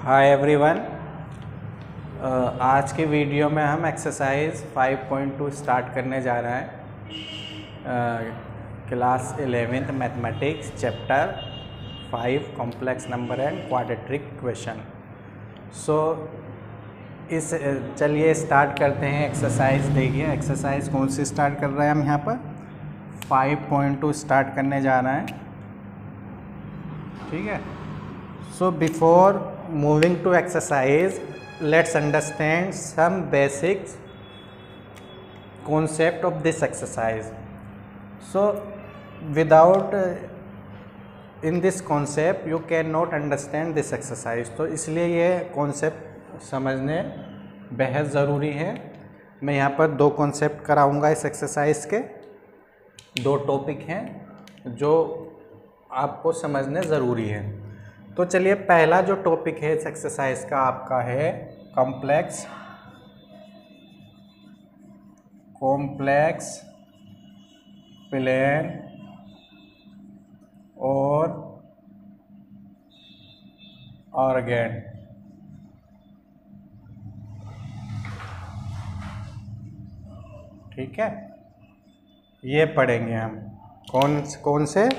Hi everyone. आज के video में हम एक्सरसाइज 5.2 स्टार्ट करने जा रहे हैं। Class 11th mathematics chapter 5 complex number and quadratic question. चलिए स्टार्ट करते हैं। एक्सरसाइज देखिए, एक्सरसाइज कौन सी स्टार्ट कर रहे हैं हम यहाँ पर 5.2 स्टार्ट करने जा रहे हैं। ठीक है। So before moving to exercise, let's understand some basic concept of this exercise. So without in this concept you cannot understand this exercise. तो इसलिए ये concept समझने बेहद ज़रूरी है। मैं यहाँ पर दो concept कराऊँगा इस exercise के। दो टॉपिक हैं जो आपको समझने ज़रूरी है। तो चलिए, पहला जो टॉपिक है इस एक्सरसाइज का आपका है कॉम्प्लेक्स प्लेन और ऑर्गेन। ठीक है, ये पढ़ेंगे हम। कौन से?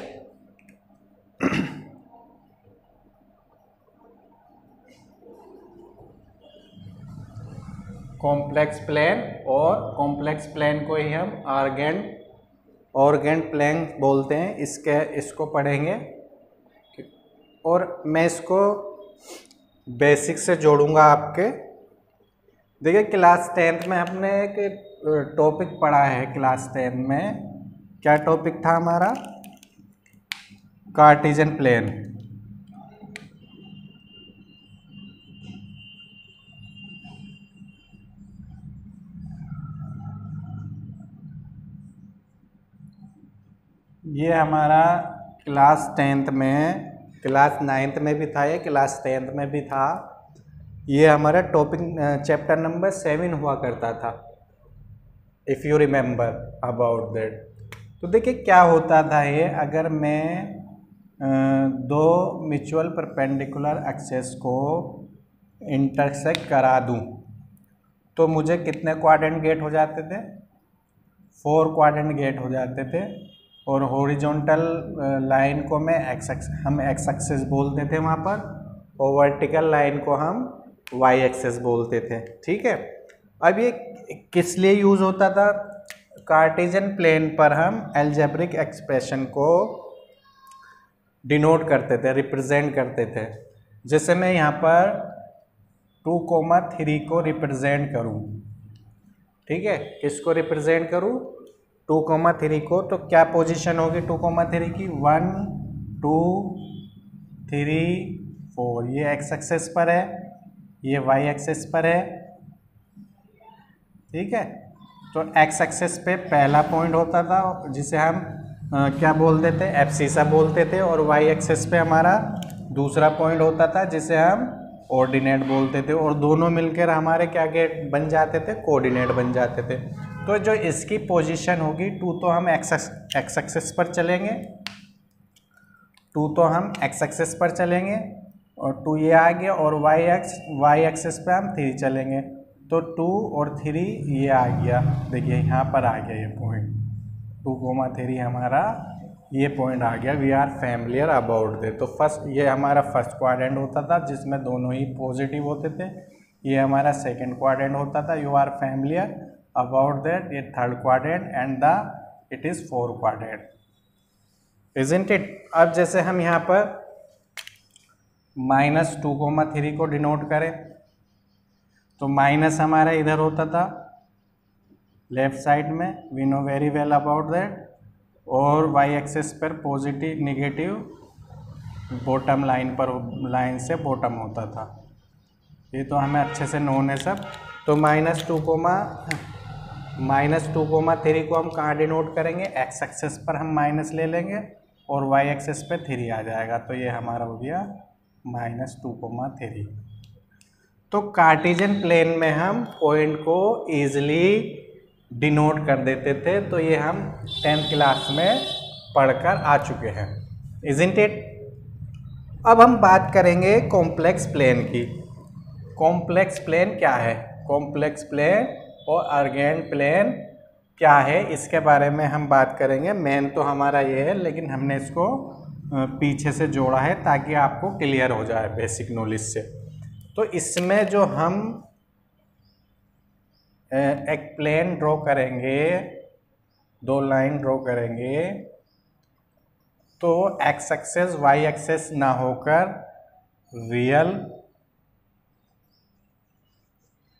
कॉम्प्लेक्स प्लेन, और कॉम्प्लेक्स प्लेन को ही हम ऑर्गेन प्लेन बोलते हैं। इसको पढ़ेंगे और मैं इसको बेसिक से जोड़ूंगा आपके। देखिए, क्लास 10th में हमने एक टॉपिक पढ़ा है। क्लास 10 में क्या टॉपिक था हमारा? Cartesian plane. ये हमारा क्लास 10th में, क्लास 9th में भी था, ये क्लास 10th में भी था। ये हमारा टॉपिक चैप्टर नंबर 7 हुआ करता था, if you remember about that. तो देखिए क्या होता था ये, अगर मैं दो म्यूचुअल परपेंडिकुलर एक्सेस को इंटरसेक्ट करा दूं तो मुझे कितने क्वाड्रेंट गेट हो जाते थे? 4 क्वाड्रेंट गेट हो जाते थे। और हॉरिजॉन्टल लाइन को हम एक्स एक्सेस बोलते थे वहाँ पर, और वर्टिकल लाइन को हम वाई एक्सेस बोलते थे। ठीक है। अब ये किस लिए यूज़ होता था? कार्टेशियन प्लेन पर हम अलजेब्रिक एक्सप्रेशन को डिनोट करते थे, रिप्रेजेंट करते थे। जैसे मैं यहाँ पर 2,3 को रिप्रेजेंट करूँ। ठीक है, किसको रिप्रेजेंट करूँ? 2,3 को। तो क्या पोजीशन होगी 2,3 की? 1 2 3 4। ये एक्स एक्सेस पर है, ये वाई एक्सेस पर है। ठीक है। तो एक्स एक्सेस पे पहला पॉइंट होता था जिसे हम क्या बोलते थे? एब्सिसा बोलते थे। और वाई एक्सेस पे हमारा दूसरा पॉइंट होता था जिसे हम ऑर्डिनेट बोलते थे। और दोनों मिलकर हमारे क्या गेट बन जाते थे? कोऑर्डिनेट बन जाते थे। तो जो इसकी पोजीशन होगी 2, तो हम एक्स एक्सेस पर चलेंगे। 2 तो हम एक्स एक्सेस पर चलेंगे, और 2 ये आ गया। और वाई एक्सेस पे हम 3 चलेंगे। तो 2 और 3 ये आ गया। देखिए यहाँ पर आ गया ये पॉइंट 2,3 हमारा ये पॉइंट आ गया। We are familiar about they. तो फर्स्ट, ये हमारा फर्स्ट क्वाड्रेंट होता था जिसमें दोनों ही पॉजिटिव होते थे। ये हमारा सेकंड क्वाड्रेंट होता था। You are familiar about that। ये third quadrant and it is 4 quadrant, isn't it? अब जैसे हम यहाँ पर -2,3 को डिनोट करें तो माइनस हमारा इधर होता था लेफ्ट साइड में, we know very well about that. और वाई एक्सेस पर पॉजिटिव निगेटिव बॉटम लाइन से बॉटम होता था। ये तो हमें अच्छे से नोन है सब। तो -2,3 को हम कहाँ डिनोट करेंगे? एक्स एक्सेस पर हम माइनस ले लेंगे और वाई एक्सेस पे 3 आ जाएगा। तो ये हमारा हो गया -2,3। तो कार्टेशियन प्लेन में हम पॉइंट को ईजिली डिनोट कर देते थे। तो ये हम 10th क्लास में पढ़कर आ चुके हैं, इज़न्ट इट? अब हम बात करेंगे कॉम्प्लेक्स प्लेन की। कॉम्प्लेक्स प्लेन क्या है, कॉम्प्लेक्स प्लेन और अर्गेंट प्लेन क्या है, इसके बारे में हम बात करेंगे। मेन तो हमारा ये है, लेकिन हमने इसको पीछे से जोड़ा है ताकि आपको क्लियर हो जाए बेसिक नॉलेज से। तो इसमें जो हम एक प्लेन ड्रॉ करेंगे, 2 लाइन ड्रॉ करेंगे, तो एक्स एक्सेस वाई एक्सेस ना होकर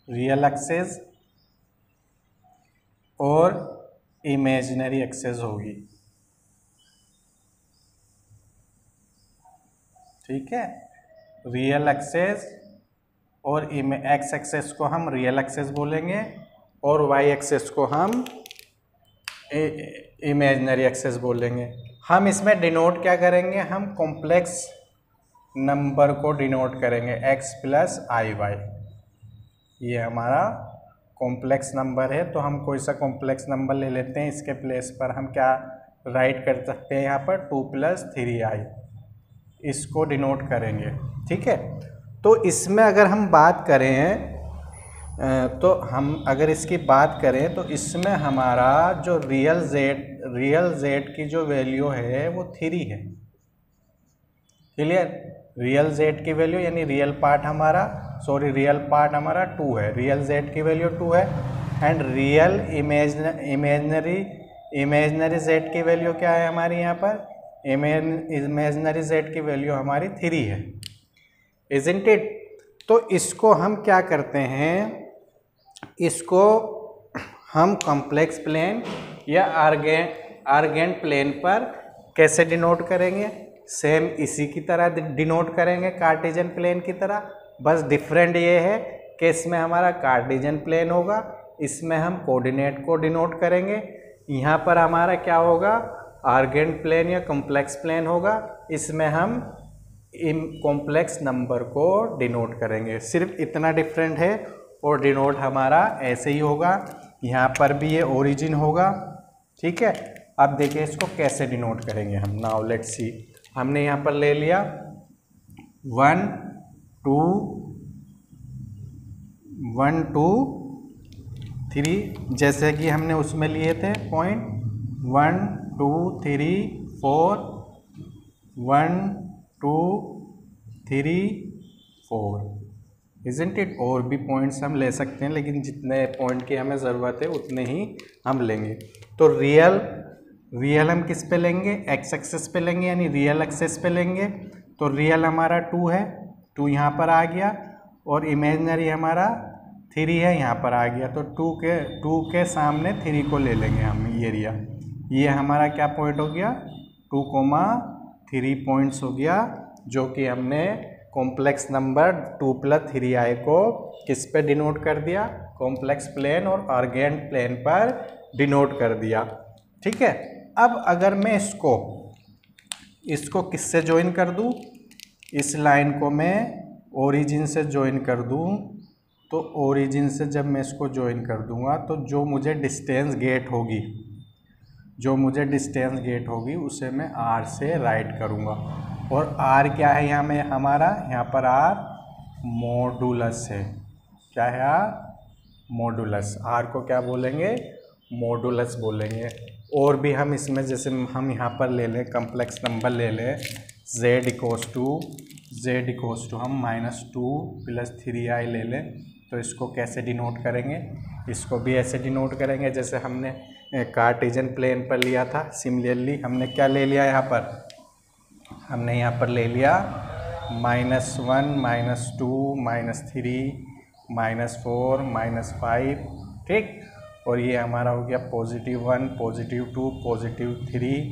रियल एक्सेस और इमेजिनरी एक्सेस होगी। ठीक है, रियल एक्सेस और एक्स एक्सेस को हम रियल एक्सेस बोलेंगे और वाई एक्सेस को हम इमेजिनरी एक्सेस बोलेंगे। हम इसमें डिनोट क्या करेंगे, हम कॉम्प्लेक्स नंबर को डिनोट करेंगे x प्लस आई वाई। ये हमारा कॉम्प्लेक्स नंबर है, तो हम कोई सा कॉम्प्लेक्स नंबर ले लेते हैं। इसके प्लेस पर हम क्या राइट कर सकते हैं, यहाँ पर 2 + 3i, इसको डिनोट करेंगे। ठीक है, तो इसमें अगर हम बात करें तो हम अगर इसकी बात करें तो इसमें हमारा जो रियल z की जो वैल्यू है वो 3 है। क्लियर, रियल z की वैल्यू यानी रियल पार्ट हमारा 2 है, रियल z की वैल्यू 2 है एंड रियल इमेजनरी z की वैल्यू क्या है हमारी, यहाँ पर इमेजनरी z की वैल्यू हमारी 3 है, इजंट इट। तो इसको हम क्या करते हैं, इसको हम कॉम्प्लेक्स प्लेन या आर्गेंट प्लेन पर कैसे डिनोट करेंगे, सेम इसी की तरह डिनोट करेंगे, कार्टेशियन प्लेन की तरह। बस डिफरेंट ये है कि इसमें हमारा कार्टेशियन प्लेन होगा, इसमें हम कोऑर्डिनेट को डिनोट करेंगे। यहाँ पर हमारा क्या होगा, आर्गेंट प्लेन या कॉम्प्लेक्स प्लेन होगा, इसमें हम कॉम्प्लेक्स नंबर को डिनोट करेंगे। सिर्फ इतना डिफरेंट है और डिनोट हमारा ऐसे ही होगा। यहाँ पर भी ये ओरिजिन होगा। ठीक है, अब देखिए इसको कैसे डिनोट करेंगे हम। नाउ लेट्स सी, हमने यहाँ पर ले लिया 1 2 1 2 3, जैसे कि हमने उसमें लिए थे पॉइंट 1 2 3 4 1 2 3 4, इजंट इट। और भी पॉइंट्स हम ले सकते हैं, लेकिन जितने पॉइंट की हमें ज़रूरत है उतने ही हम लेंगे। तो रियल हम किस पे लेंगे, एक्स एक्सेस पे लेंगे, यानी रियल एक्सेस पे लेंगे। तो रियल हमारा 2 है, 2 यहाँ पर आ गया, और इमेजनरी हमारा 3 है, यहाँ पर आ गया। तो 2 के सामने 3 को ले लेंगे हम, ये एरिया। ये हमारा क्या पॉइंट हो गया, 2,3 पॉइंट्स हो गया, जो कि हमने कॉम्प्लेक्स नंबर 2 + 3i को किस पे डिनोट कर दिया, कॉम्प्लेक्स प्लेन और आर्गेंट प्लेन पर डिनोट कर दिया। ठीक है, अब अगर मैं इसको किससे ज्वाइन कर दूं, इस लाइन को मैं ओरिजिन से ज्वाइन कर दूं, तो ओरिजिन से जब मैं इसको ज्वाइन कर दूंगा तो जो मुझे डिस्टेंस गेट होगी उसे मैं r से राइट करूंगा। और r क्या है यहाँ में हमारा, यहाँ पर r मॉडुलस है। क्या है r, मॉडुलस। r को क्या बोलेंगे, मॉडुलस बोलेंगे। और भी हम इसमें जैसे हम यहाँ पर ले लें, कम्प्लेक्स नंबर ले लें, z इक्वल्स टू हम -2 + 3i ले लें, तो इसको कैसे डिनोट करेंगे, इसको भी ऐसे डिनोट करेंगे जैसे हमने कार्टेशियन प्लेन पर लिया था। सिमिलरली हमने क्या ले लिया यहाँ पर, हमने यहाँ पर ले लिया -1 -2 -3 -4 -5। ठीक, और ये हमारा हो गया +1 +2 +3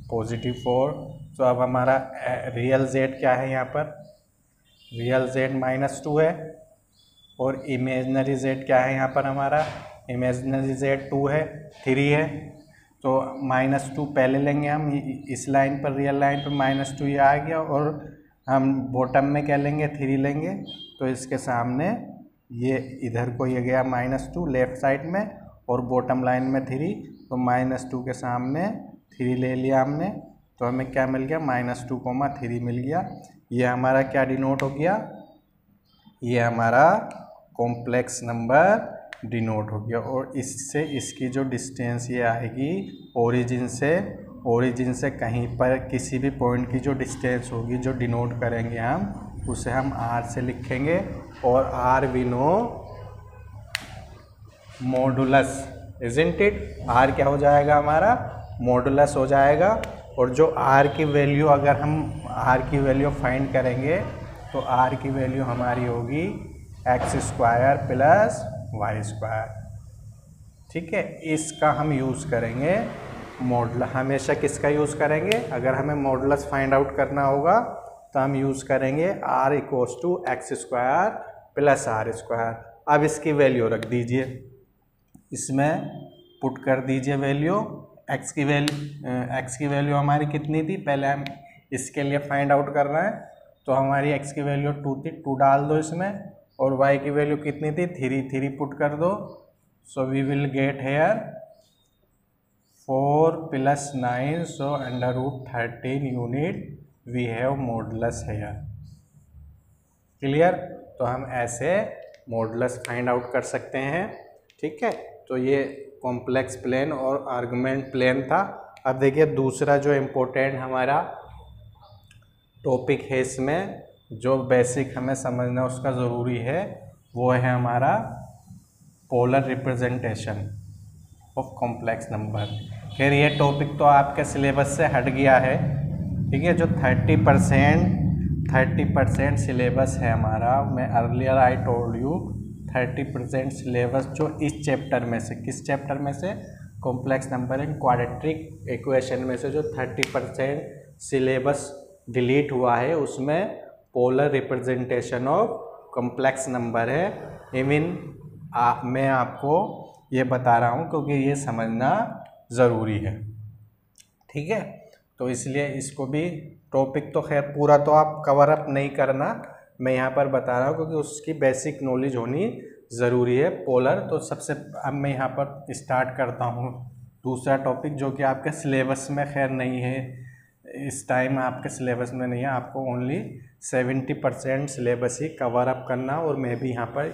+4। तो अब हमारा रियल z क्या है, यहाँ पर रियल z -2 है, और इमेजनरी z क्या है यहाँ पर हमारा, इमेजनरी z 2 है, 3 है। तो -2 पहले लेंगे हम, इस लाइन पर रियल लाइन पर -2 ये आ गया, और हम बॉटम में क्या लेंगे, 3 लेंगे। तो इसके सामने ये इधर को ये गया -2 लेफ्ट साइड में, और बॉटम लाइन में 3, तो -2 के सामने 3 ले लिया हमने, तो हमें क्या मिल गया, -2, 3 मिल गया। ये हमारा क्या डिनोट हो गया, ये हमारा कॉम्प्लेक्स नंबर डिनोट हो गया। और इससे इसकी जो डिस्टेंस ये आएगी ओरिजिन से कहीं पर किसी भी पॉइंट की जो डिस्टेंस होगी जो डिनोट करेंगे हम उसे हम r से लिखेंगे। और r we know modulus, isn't it. r क्या हो जाएगा हमारा मॉडुलस हो जाएगा। और जो r की वैल्यू अगर हम r की वैल्यू फाइंड करेंगे तो r की वैल्यू हमारी होगी x² प्लस y²। ठीक है, इसका हम यूज़ करेंगे मॉडुलस। हमेशा किसका यूज़ करेंगे? अगर हमें मॉडुलस फाइंड आउट करना होगा तो हम यूज़ करेंगे r = x² प्लस r²। अब इसकी वैल्यू रख दीजिए, इसमें पुट कर दीजिए वैल्यू। x की वैल्यू हमारी कितनी थी? पहले हम इसके लिए फाइंड आउट कर रहे हैं तो हमारी x की वैल्यू 2 थी, 2 डाल दो इसमें। और y की वैल्यू कितनी थी? 3 पुट कर दो। So we will get here 4 + 9, so √13 unit we have modulus here. Clear? तो हम ऐसे मॉडुलस फाइंड आउट कर सकते हैं। ठीक है, तो ये कॉम्प्लेक्स प्लेन और आर्गुमेंट प्लेन था। अब देखिए दूसरा जो इम्पोर्टेंट हमारा टॉपिक है, इसमें जो बेसिक हमें समझना उसका ज़रूरी है वो है हमारा polar representation of complex number. खैर ये टॉपिक तो आपके सिलेबस से हट गया है। ठीक है, जो 30% सिलेबस है हमारा, मैं earlier I told you 30% syllabus जो इस चैप्टर में से, किस चैप्टर में से? Complex number and quadratic equation में से जो 30% सिलेबस डिलीट हुआ है उसमें polar representation of complex number है। मैं आपको ये बता रहा हूँ क्योंकि ये समझना ज़रूरी है। ठीक है, तो इसलिए इसको भी टॉपिक तो खैर पूरा तो आप कवर अप नहीं करना, मैं यहाँ पर बता रहा हूँ क्योंकि उसकी बेसिक नॉलेज होनी ज़रूरी है पोलर। तो सबसे अब मैं यहाँ पर स्टार्ट करता हूँ दूसरा टॉपिक जो कि आपके सिलेबस में खैर नहीं है, इस टाइम आपके सिलेबस में नहीं है। आपको ओनली 70% सिलेबस ही कवर अप करना, और मैं भी यहाँ पर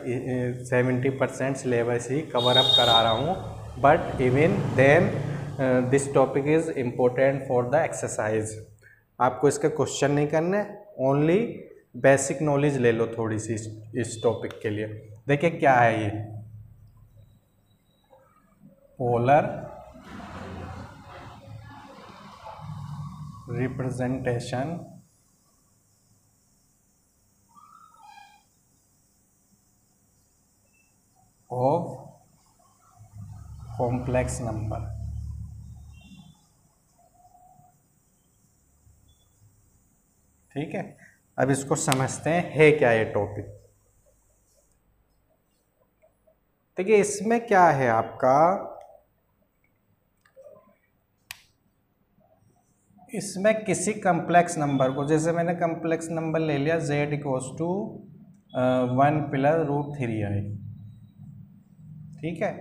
70% सिलेबस ही कवर अप करा रहा हूँ। But even then this topic is important for the exercise. आपको इसके क्वेश्चन नहीं करने, ओनली बेसिक नॉलेज ले लो थोड़ी सी इस टॉपिक के लिए। देखिए क्या है ये polar representation of complex number. ठीक है, अब इसको समझते हैं है क्या ये टॉपिक। देखिए इसमें क्या है आपका, इसमें किसी कम्प्लेक्स नंबर को, जैसे मैंने कम्प्लेक्स नंबर ले लिया z = 1 + √3i। ठीक है,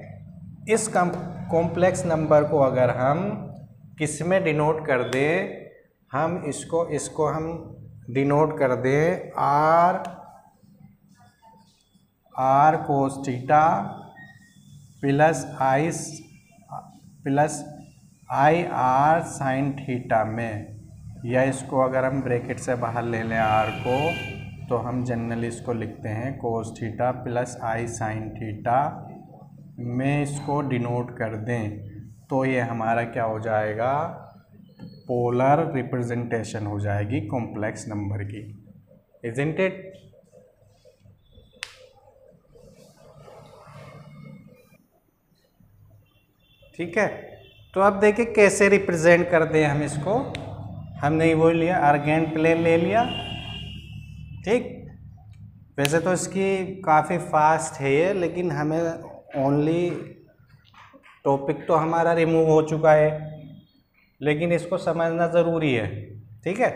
इस कॉम्प्लेक्स नंबर को अगर हम किस में डिनोट कर दें, हम इसको हम डिनोट कर दें r cos theta plus i r sin theta में, या इसको अगर हम ब्रैकेट से बाहर ले लें r को, तो हम जनरली इसको लिखते हैं cos theta plus i sin theta में इसको डिनोट कर दें, तो ये हमारा क्या हो जाएगा? पोलर रिप्रेजेंटेशन हो जाएगी कॉम्प्लेक्स नंबर की, इजंट इट? ठीक है, तो अब देखिए कैसे रिप्रेजेंट करते हैं हम इसको। हमने वो लिया आर्गेंट प्लेन ले लिया। ठीक, वैसे तो इसकी काफ़ी फास्ट है ये, लेकिन हमें ओनली टॉपिक तो हमारा रिमूव हो चुका है, लेकिन इसको समझना ज़रूरी है। ठीक है,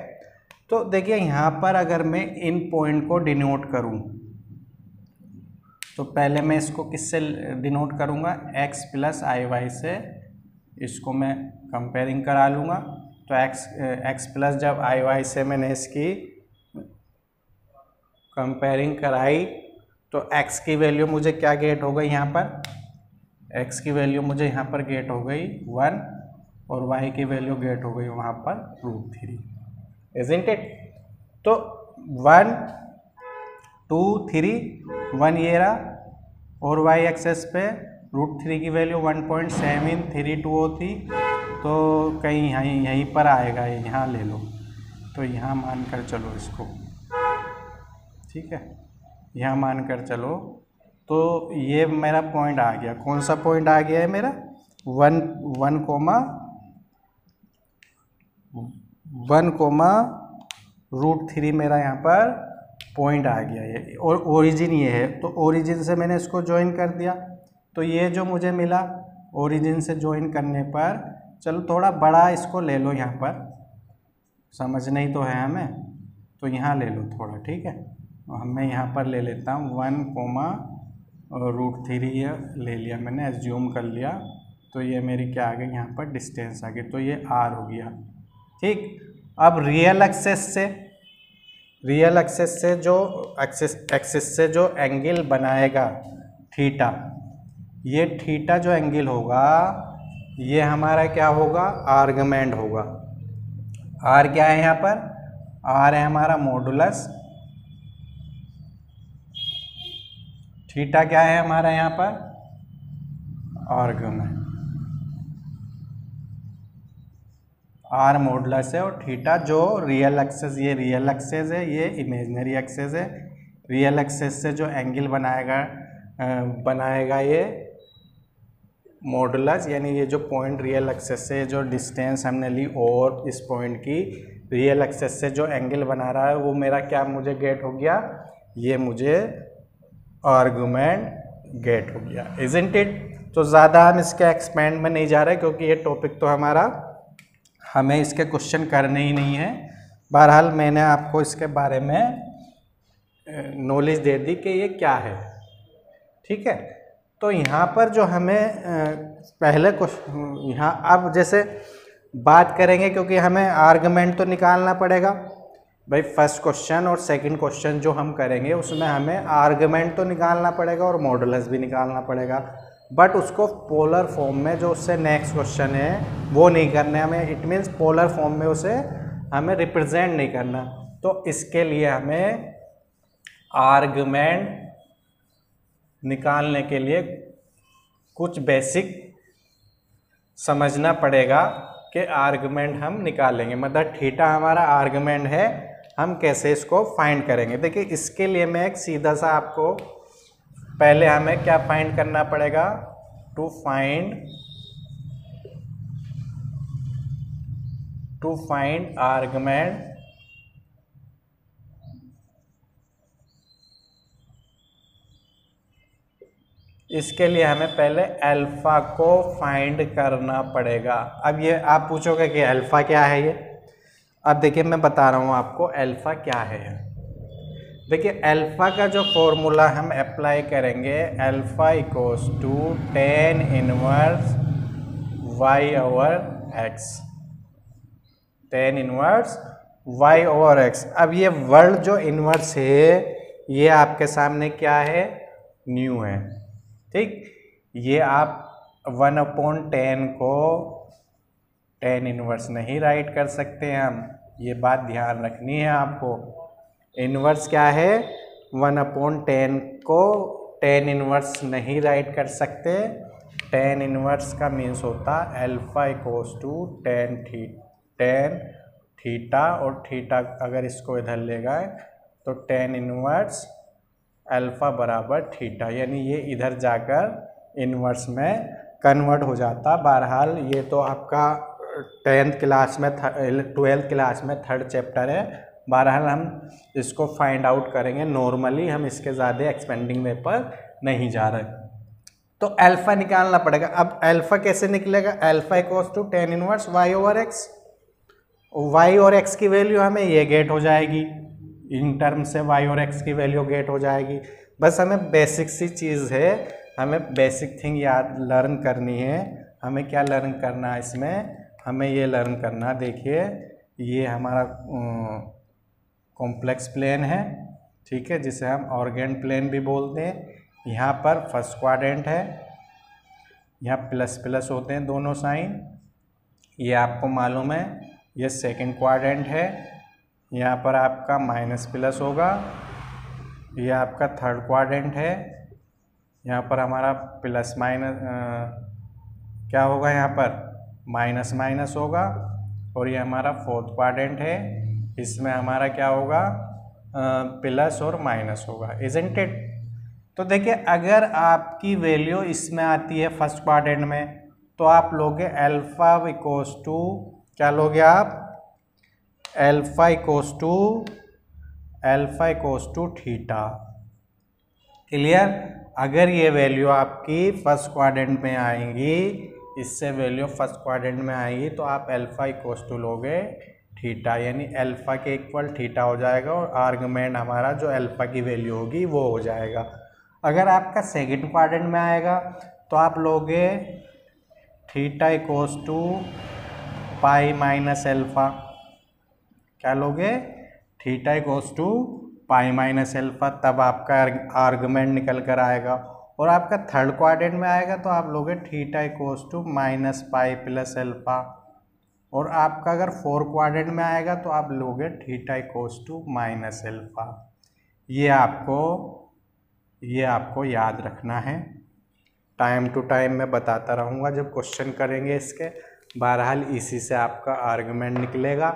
तो देखिए यहाँ पर अगर मैं इन पॉइंट को डिनोट करूँ तो पहले मैं इसको किससे डिनोट करूँगा? x + iy से इसको मैं कंपेयरिंग करा लूँगा। तो x प्लस जब iy से मैंने इसकी कंपेयरिंग कराई तो x की वैल्यू मुझे क्या गेट हो गई यहाँ पर, x की वैल्यू मुझे यहाँ पर गेट हो गई 1 और y की वैल्यू गेट हो गई वहाँ पर √3, इज़न्ट इट। तो 1 2 3 1 ये रहा और y एक्सेस पे √3 की वैल्यू 1.732 होती तो कहीं यहीं पर आएगा, यहाँ ले लो, तो यहाँ मान कर चलो इसको, ठीक है, यहाँ मान कर चलो। तो ये मेरा पॉइंट आ गया, कौन सा पॉइंट आ गया है मेरा, 1,1,√3 मेरा यहाँ पर पॉइंट आ गया है और ओरिजिन ये है, तो ओरिजिन से मैंने इसको ज्वाइन कर दिया, तो ये जो मुझे मिला ओरिजिन से ज्वाइन करने पर, चलो थोड़ा बड़ा इसको ले लो, यहाँ पर समझना ही तो है हमें, तो यहाँ ले लो थोड़ा, ठीक है। मैं यहाँ पर ले लेता हूँ 1,√3 ले लिया मैंने, एज्यूम कर लिया, तो ये मेरी क्या आ गई यहाँ पर डिस्टेंस आ गई, तो ये r हो गया, ठीक। अब रियल एक्सेस से जो एक्सिस से जो एंगल बनाएगा थीटा, ये थीटा जो एंगल होगा ये हमारा क्या होगा, आर्गुमेंट होगा। r क्या है यहाँ पर, r है हमारा मॉडुलस, थीटा क्या है हमारा यहाँ पर, आर्गुमेंट, r मॉडुलस है और थीटा जो रियल एक्सेस, ये रियल एक्सेस है, ये इमेजिनरी एक्सेस है। रियल एक्सेस से जो एंगल बनाएगा ये मॉडुलस, यानी ये जो पॉइंट रियल एक्सेस से जो डिस्टेंस हमने ली और इस पॉइंट की रियल एक्सेस से जो एंगल बना रहा है वो मेरा क्या मुझे गेट हो गया, ये मुझे आर्गुमेंट गेट हो गया, इज़न्ट इट। तो ज़्यादा हम इसके एक्सपेंड में नहीं जा रहे क्योंकि ये टॉपिक तो हमारा, हमें इसके क्वेश्चन करने ही नहीं है। बहरहाल मैंने आपको इसके बारे में नॉलेज दे दी कि ये क्या है, ठीक है। तो यहाँ पर जो हमें पहले क्वेश्चन, यहाँ अब जैसे बात करेंगे क्योंकि हमें आर्गुमेंट तो निकालना पड़ेगा भाई, फर्स्ट क्वेश्चन और सेकंड क्वेश्चन जो हम करेंगे उसमें हमें आर्गुमेंट तो निकालना पड़ेगा और मॉडुलस भी निकालना पड़ेगा, बट उसको पोलर फॉर्म में, जो उससे नेक्स्ट क्वेश्चन है वो नहीं करना है हमें, इट मीन्स पोलर फॉर्म में उसे हमें रिप्रेजेंट नहीं करना। तो इसके लिए हमें आर्गुमेंट निकालने के लिए कुछ बेसिक समझना पड़ेगा कि आर्गुमेंट हम निकालेंगे, मतलब थीटा हमारा आर्गुमेंट है, हम कैसे इसको फाइंड करेंगे। देखिए इसके लिए मैं एक सीधा सा आपको, पहले हमें क्या फाइंड करना पड़ेगा, टू फाइंड आर्गुमेंट, इसके लिए हमें पहले अल्फा को फाइंड करना पड़ेगा। अब ये आप पूछोगे कि अल्फा क्या है, ये अब देखिए मैं बता रहा हूँ आपको अल्फा क्या है। देखिए अल्फा का जो फॉर्मूला हम अप्लाई करेंगे, alpha equals to tan inverse y over x, tan inverse y over x। अब ये वर्ड जो इनवर्स है ये आपके सामने क्या है, न्यू है, ठीक। ये आप 1/10 को tan इनवर्स नहीं राइट कर सकते हम, ये बात ध्यान रखनी है आपको। इनवर्स क्या है, 1/10 को tan इनवर्स नहीं राइट कर सकते। tan इनवर्स का मीन्स होता alpha equals to tan theta, और थीटा अगर इसको इधर ले गए तो tan इनवर्स अल्फा बराबर थीटा, यानी ये इधर जाकर इनवर्स में कन्वर्ट हो जाता। बहरहाल ये तो आपका 10th क्लास में 12th क्लास में 3rd चैप्टर है, बहरहाल हम इसको फाइंड आउट करेंगे नॉर्मली, हम इसके ज़्यादा एक्सपेंडिंग वे पर नहीं जा रहे। तो अल्फा निकालना पड़ेगा। अब अल्फा कैसे निकलेगा, alpha equals to tan inverse y over x, y और x की वैल्यू हमें ये गेट हो जाएगी, इन टर्म से y और x की वैल्यू गेट हो जाएगी। बस हमें बेसिक सी चीज़ है, हमें बेसिक थिंग याद लर्न करनी है। हमें क्या लर्न करना है इसमें, हमें ये लर्न करना, देखिए ये हमारा कॉम्प्लेक्स प्लेन है, ठीक है, जिसे हम ऑर्गेन प्लेन भी बोलते हैं। यहाँ पर फर्स्ट क्वाड्रेंट है, यहाँ प्लस प्लस होते हैं दोनों साइन, ये आपको मालूम है। ये सेकंड क्वाड्रेंट है, यहाँ पर आपका माइनस प्लस होगा। ये आपका थर्ड क्वाड्रेंट है, यहाँ पर हमारा प्लस माइनस क्या होगा, यहाँ पर माइनस माइनस होगा। और ये हमारा फोर्थ क्वाड्रेंट है, इसमें हमारा क्या होगा, प्लस और माइनस होगा, इजंट इट। तो देखिए, अगर आपकी वैल्यू इसमें आती है फर्स्ट क्वाड्रेंट में, तो आप लोगे अल्फा इक्वल्स टू, क्या लोगे आप, alpha equals to theta. Clear. अगर ये वैल्यू आपकी फर्स्ट क्वाड्रेंट में आएंगी, इससे वैल्यू फर्स्ट क्वाड्रेंट में आएगी, तो आप अल्फा इक्वल्स टू लोगे थीटा, यानी अल्फा के इक्वल थीटा हो जाएगा और आर्गुमेंट हमारा जो अल्फा की वैल्यू होगी वो हो जाएगा। अगर आपका सेकंड क्वाड्रेंट में आएगा तो आप लोगे theta equals to pi minus alpha, क्या लोगे, theta equals to pi minus alpha, तब आपका आर्गुमेंट निकल कर आएगा। और आपका थर्ड क्वाड्रेंट में आएगा तो आप लोगे theta equals to minus pi plus alpha. और आपका अगर फोर्थ क्वाड्रेंट में आएगा तो आप लोगे theta equals to minus alpha. ये आपको याद रखना है, टाइम टू टाइम मैं बताता रहूँगा जब क्वेश्चन करेंगे इसके। बहरहाल इसी से आपका आर्गुमेंट निकलेगा।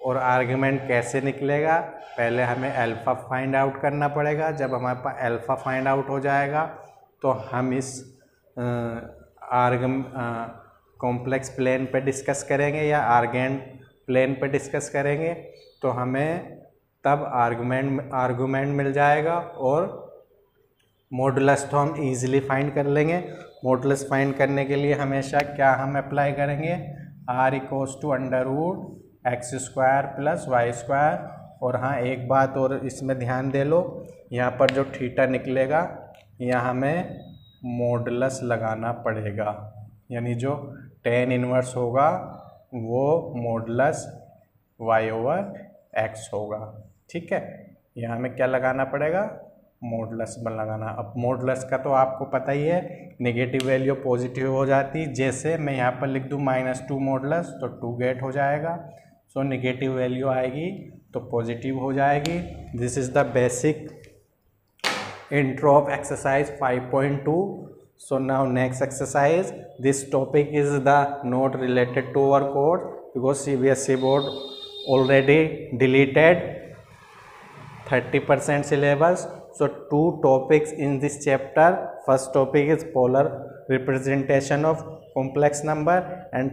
और आर्गुमेंट कैसे निकलेगा, पहले हमें अल्फ़ा फाइंड आउट करना पड़ेगा। जब हमारे पास अल्फ़ा फाइंड आउट हो जाएगा तो हम इस कॉम्प्लेक्स प्लेन पे डिस्कस करेंगे या आर्गेन प्लेन पे डिस्कस करेंगे, तो हमें तब आर्गुमेंट मिल जाएगा। और मॉडुलस तो हम इजीली फाइंड कर लेंगे। मॉडुलस फाइंड करने के लिए हमेशा क्या हम अप्लाई करेंगे, r equals to under root X square plus Y square. और हाँ, एक बात और इसमें ध्यान दे लो, यहाँ पर जो थीटा निकलेगा यहाँ हमें मॉडुलस लगाना पड़ेगा, यानी जो tan इनवर्स होगा वो मॉडुलस y ओवर x होगा। ठीक है, यहाँ हमें क्या लगाना पड़ेगा, मॉडुलस लगाना। अब मॉडुलस का तो आपको पता ही है, नेगेटिव वैल्यू पॉजिटिव हो जाती। जैसे मैं यहाँ पर लिख दूँ -2 मॉडुलस तो 2 गेट हो जाएगा। सो नेगेटिव वैल्यू आएगी तो पॉजिटिव हो जाएगी। This is the basic intro of exercise 5.2. So now next exercise, this topic is the not related to our course because CBSE board already deleted 30% syllabus. So two topics in this chapter. First topic is polar representation of complex number and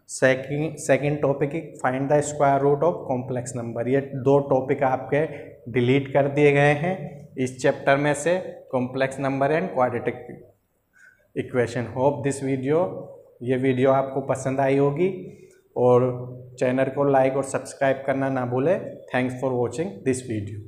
second topiक find the square root of complex number. ये दो topic आपके delete कर दिए गए हैं इस chapter में से, complex number and quadratic equation. Hope this ये वीडियो आपको पसंद आई होगी और चैनल को लाइक और सब्सक्राइब करना ना भूलें। Thanks for watching this video.